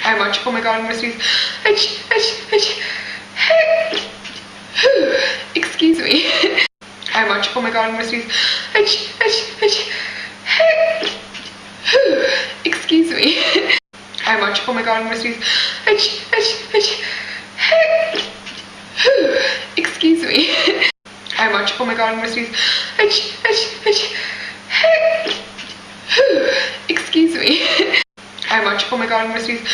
How much? Oh my god, I'm gonna sneeze. Excuse me. How much? Oh my god, I'm gonna sneeze. Excuse me. How much? Oh my god, I'm gonna sneeze. Excuse me. How much? Oh my god, I'm gonna sneeze. Excuse me. How much? Oh my god, I'm gonna sneeze.